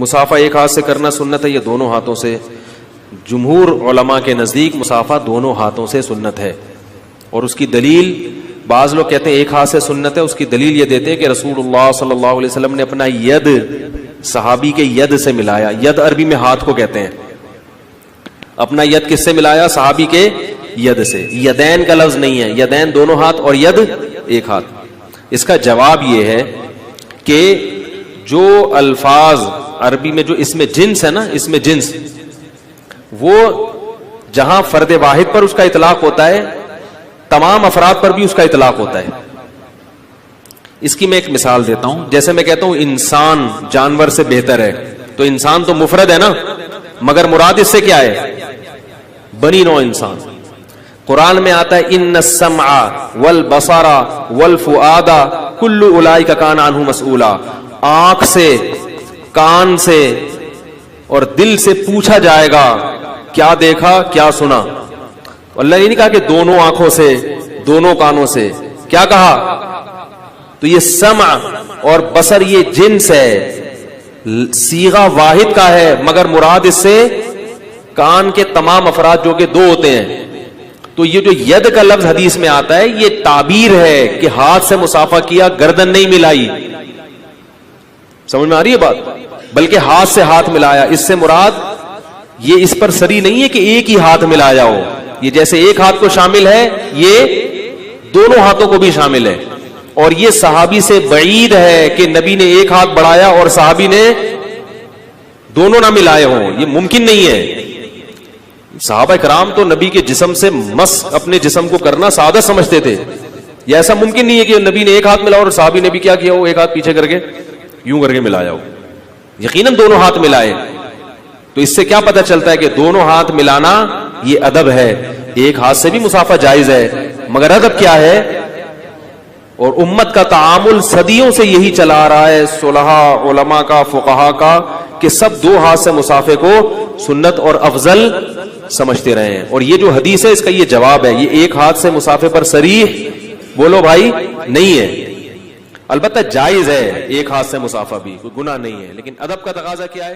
مسافہ ایک ہاتھ سے کرنا سنت ہے، یہ دونوں ہاتھوں سے. جمہور علماء کے نزدیک مسافہ دونوں ہاتھوں سے سنت ہے. اور اس کی دلیل، بعض لوگ کہتے ہیں ایک ہاتھ سے سنت ہے، اس کی دلیل یہ دیتے ہیں کہ رسول اللہ صلی اللہ علیہ وسلم نے اپنا ید صحابی کے ید سے ملایا. ید عربی میں ہاتھ کو کہتے ہیں. اپنا ید کس سے ملایا؟ صحابی کے ید سے. یدین کا لفظ نہیں ہے، یدین دونوں ہاتھ اور ید ایک ہاتھ. اس کا جواب یہ ہے کہ جو الفاظ عربی میں جو اس میں جنس ہے نا، اس میں جنس، وہ جہاں فرد واحد پر اس کا اطلاق ہوتا ہے، تمام افراد پر بھی اس کا اطلاق ہوتا ہے. اس کی میں ایک مثال دیتا ہوں. جیسے میں کہتا ہوں انسان جانور سے بہتر ہے، تو انسان تو مفرد ہے نا، مگر مراد اس سے کیا ہے؟ بنی نوع انسان. قرآن میں آتا ہے ان السمع والبصر والفؤاد کل اولئک کان عنہ مسئولا. آنکھ سے، کان سے اور دل سے پوچھا جائے گا کیا دیکھا کیا سنا. اللہ نے نہیں کہا کہ دونوں آنکھوں سے، دونوں کانوں سے. کیا کہا؟ تو یہ سمع اور بصر یہ جنس ہے، صیغہ واحد کا ہے، مگر مراد اس سے کان کے تمام افراد جو کہ دو ہوتے ہیں. تو یہ جو ید کا لفظ حدیث میں آتا ہے یہ تعبیر ہے کہ ہاتھ سے مصافحہ کیا، گردن نہیں ملائی. سمجھ میں آ رہی ہے بات؟ بلکہ ہاتھ سے ہاتھ ملایا. اس سے مراد یہ اس پر سری نہیں ہے کہ ایک ہی ہاتھ ملایا ہو. یہ جیسے ایک ہاتھ کو شامل ہے، یہ دونوں ہاتھوں کو بھی شامل ہے. اور یہ صحابی سے بعید ہے کہ نبی نے ایک ہاتھ بڑھایا اور صحابی نے دونوں نہ ملائے ہوں. یہ ممکن نہیں ہے. صحابہ کرام تو نبی کے جسم سے مس اپنے جسم کو کرنا سعادت سمجھتے تھے. یہ ایسا ممکن نہیں ہے کہ نبی نے ایک ہاتھ ملایا اور صحابی نے بھی کیا کیا ہو، ایک ہاتھ پیچھے کر کے یوں کر کے ملایا ہو. یقیناً دونوں ہاتھ ملائے. تو اس سے کیا پتہ چلتا ہے کہ دونوں ہاتھ ملانا یہ ادب ہے. ایک ہاتھ سے بھی مصافحہ جائز ہے، مگر ادب کیا ہے؟ اور امت کا تعامل صدیوں سے یہی چلا آ رہا ہے، صلحاء علماء کا، فقہاء کا، کہ سب دو ہاتھ سے مصافحے کو سنت اور افضل سمجھتے رہے ہیں. اور یہ جو حدیث ہے اس کا یہ جواب ہے. یہ ایک ہاتھ سے مصافحے پر صریح بولو بھائی نہیں ہے. البتہ جائز ہے ایک ہاتھ سے مصافحہ بھی، کوئی گناہ نہیں ہے، لیکن ادب کا تقاضا کیا ہے؟